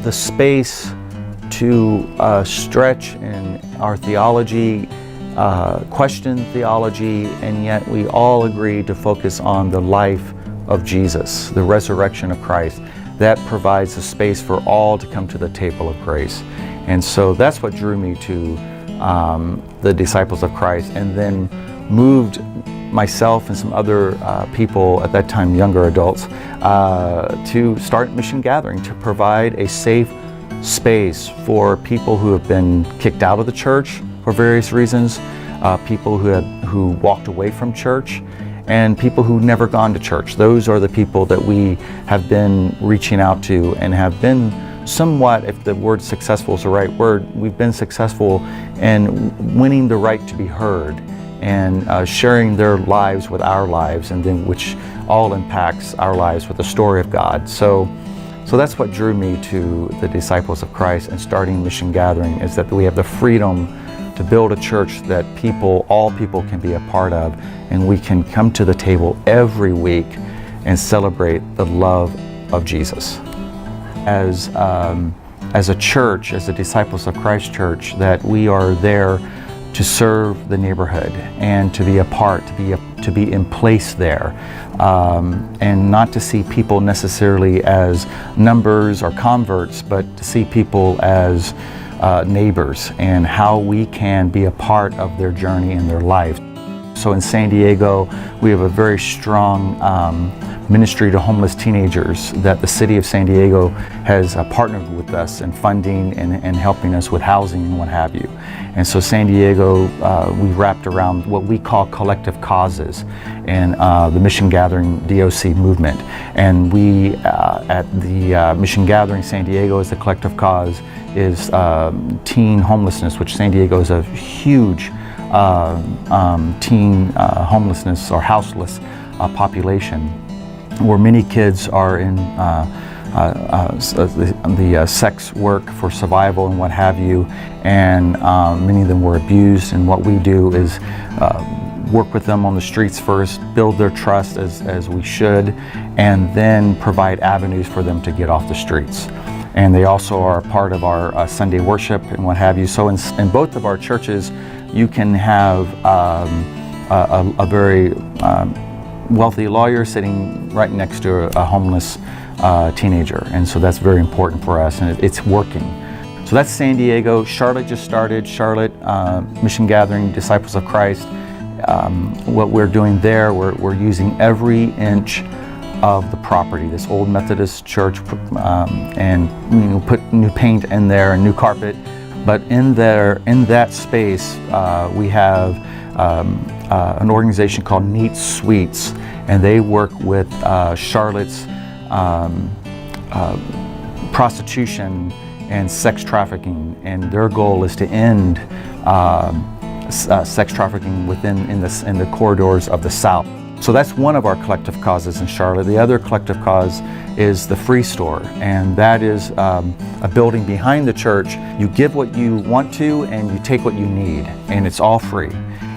the space to stretch in our theology, question theology, and yet we all agree to focus on the life of Jesus, the resurrection of Christ. That provides a space for all to come to the table of grace. And so that's what drew me to the Disciples of Christ, and then moved myself and some other people, at that time younger adults, to start Missiongathering, to provide a safe space for people who have been kicked out of the church for various reasons, people who walked away from church, and people who never gone to church. Those are the people that we have been reaching out to and have been somewhat, if the word successful is the right word, we've been successful in winning the right to be heard and sharing their lives with our lives, and then which all impacts our lives with the story of God. So that's what drew me to the Disciples of Christ and starting Missiongathering, is that we have the freedom to build a church that all people can be a part of, and we can come to the table every week and celebrate the love of Jesus. As a church, as the Disciples of Christ Church, that we are there to serve the neighborhood and to be a part, to be in place there, and not to see people necessarily as numbers or converts, but to see people as neighbors, and how we can be a part of their journey and their life. So in San Diego, we have a very strong ministry to homeless teenagers that the city of San Diego has partnered with us in funding and helping us with housing and what have you. And so San Diego, we wrapped around what we call collective causes and the Missiongathering DOC movement. And we, at the Missiongathering San Diego, as the collective cause, is teen homelessness, which San Diego is a huge teen homelessness or houseless population, where many kids are in the sex work for survival and what have you, and many of them were abused. And what we do is work with them on the streets first, build their trust as we should, and then provide avenues for them to get off the streets. And they also are a part of our Sunday worship and what have you. So in both of our churches, you can have a very wealthy lawyer sitting right next to a homeless teenager. And so that's very important for us, and it's working. So that's San Diego. Charlotte just started. Charlotte, Missiongathering, Disciples of Christ. What we're doing there, we're using every inch of the property, this old Methodist church, and put new paint in there and new carpet. But in that space, we have an organization called Neat Sweets, and they work with Charlotte's prostitution and sex trafficking, and their goal is to end sex trafficking in the corridors of the South. So that's one of our collective causes in Charlotte. The other collective cause is the Free Store, and that is a building behind the church. You give what you want to, and you take what you need, and it's all free.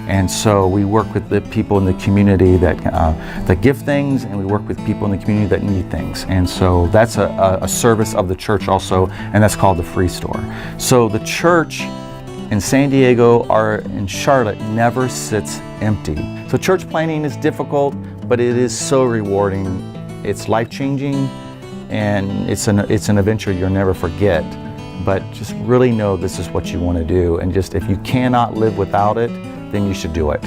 And so we work with the people in the community that give things, and we work with people in the community that need things. And so that's a service of the church also, and that's called the Free Store. So the church in San Diego or in Charlotte never sits empty. So church planting is difficult, but it is so rewarding. It's life-changing, and it's an adventure you'll never forget. But just really know this is what you want to do, and just if you cannot live without it, then you should do it.